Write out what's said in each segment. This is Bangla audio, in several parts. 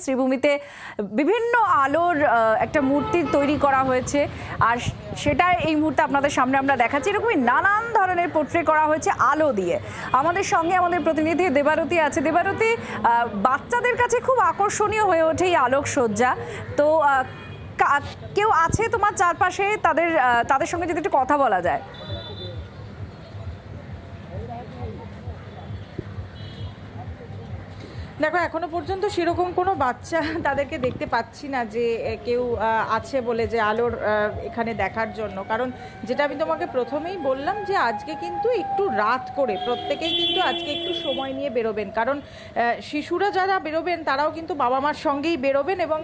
শ্রীভূমিতে বিভিন্ন আলোর একটা মূর্তি তৈরি করা হয়েছে আর সেটা এই মুহূর্তে আপনাদের সামনে আমরা দেখাচ্ছি। এরকমই নানান ধরনের পোর্ট্রে করা হয়েছে আলো দিয়ে। আমাদের সঙ্গে আমাদের প্রতিনিধি দেবারতী আছে। দেবারতী, বাচ্চাদের কাছে খুব আকর্ষণীয় হয়ে ওঠে এই আলোকসজ্জা। তো কেউ আছে তোমার চারপাশে, তাদের সঙ্গে যদি একটু কথা বলা যায়। দেখো, এখনো পর্যন্ত সেরকম কোনো বাচ্চা তাদেরকে দেখতে পাচ্ছি না যে কেউ আছে বলে যে আলোর এখানে দেখার জন্য। কারণ যেটা আমি তোমাকে প্রথমেই বললাম যে আজকে কিন্তু একটু রাত করে প্রত্যেকেই কিন্তু আজকে একটু সময় নিয়ে বেরোবেন। কারণ শিশুরা যারা বেরোবেন তারাও কিন্তু বাবা মার সঙ্গেই বেরোবেন এবং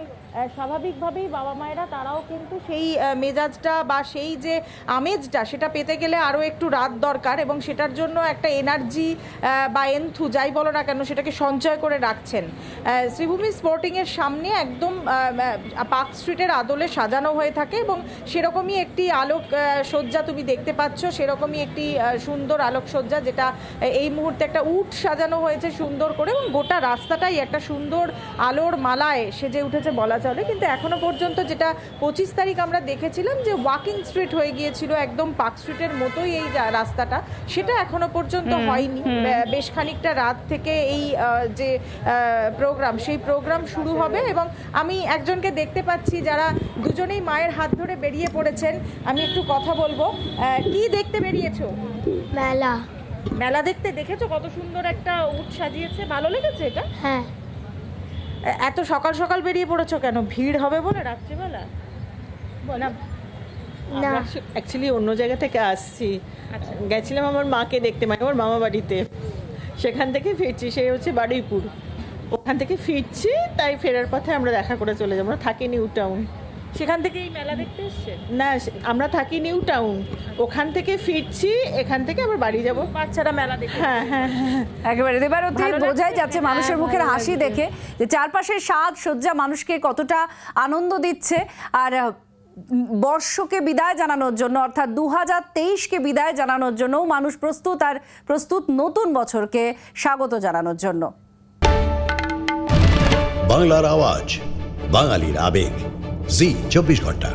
স্বাভাবিকভাবেই বাবা মায়েরা তারাও কিন্তু সেই মেজাজটা বা সেই যে আমেজটা সেটা পেতে গেলে আরও একটু রাত দরকার এবং সেটার জন্য একটা এনার্জি বা এন্থু যাই বলো না কেন সেটাকে সঞ্চয় করে রাখছেন। শ্রীভূমি স্পোর্টিংয়ের সামনে একদম পার্ক স্ট্রিটের আদলে সাজানো হয়ে থাকে এবং সেরকমই একটি আলোক সজ্জা তুমি দেখতে পাচ্ছ। সেরকমই একটি সুন্দর আলোকসজ্জা, যেটা এই মুহূর্তে একটা উট সাজানো হয়েছে সুন্দর করে এবং গোটা রাস্তাটাই একটা সুন্দর আলোর মালায় সেজে উঠেছে বলা চলে। কিন্তু এখনো পর্যন্ত যেটা 25 তারিখ আমরা দেখেছিলাম যে ওয়াকিং স্ট্রিট হয়ে গিয়েছিল একদম পার্ক স্ট্রিটের মতোই এই রাস্তাটা, সেটা এখনো পর্যন্ত হয়নি। বেশ খানিকটা রাত থেকে এই যে প্রোগ্রাম সেই প্রোগ্রাম শুরু হবে এবং আমি একজনকে দেখতে পাচ্ছি যারা দুজনেই মায়ের হাত ধরে বেরিয়ে পড়েছেন। আমি একটু কথা বলবো। কি দেখতে বেরিয়েছো? মেলা। মেলা দেখতে। দেখেছো কত সুন্দর একটা উট সাজিয়েছে? ভালো লেগেছে এটা? হ্যাঁ। এত সকাল সকাল বেরিয়ে পড়েছো কেন? ভিড় হবে বলে রাত্রিবেলা? না, অ্যাকচুয়ালি অন্য জায়গা থেকে আসছি। গেছিলাম আমার মাকে দেখতে, মানে আমার মামা বাড়িতে, সেখান থেকে ফিরছি। সে হচ্ছে বারুইপুর, ওখান থেকে ফিরছি, তাই ফেরার পথে আমরা দেখা করে চলে যাবো। আমরা থাকি নিউ টাউন। সেখান থেকে এই মেলা দেখতে এসছে? না, আমরা থাকি নিউ টাউন, ওখান থেকে ফিরছি, এখান থেকে আবার বাড়ি যাব। বাচ্চারা মেলা দেখে? হ্যাঁ হ্যাঁ হ্যাঁ, একেবারে দেবারতী, বোঝাই যাচ্ছে মানুষের মুখের হাসি দেখে যে চারপাশের সাজ সজ্জা মানুষকে কতটা আনন্দ দিচ্ছে। আর বর্ষকে বিদায় জানানোর জন্য, অর্থাৎ 2023কে বিদায় জানানোর জন্য মানুষ প্রস্তুত, আর প্রস্তুত নতুন বছরকে স্বাগত জানানোর জন্য। বাংলার আওয়াজ, বাঙালির আবেগ, জি 24 ঘন্টা।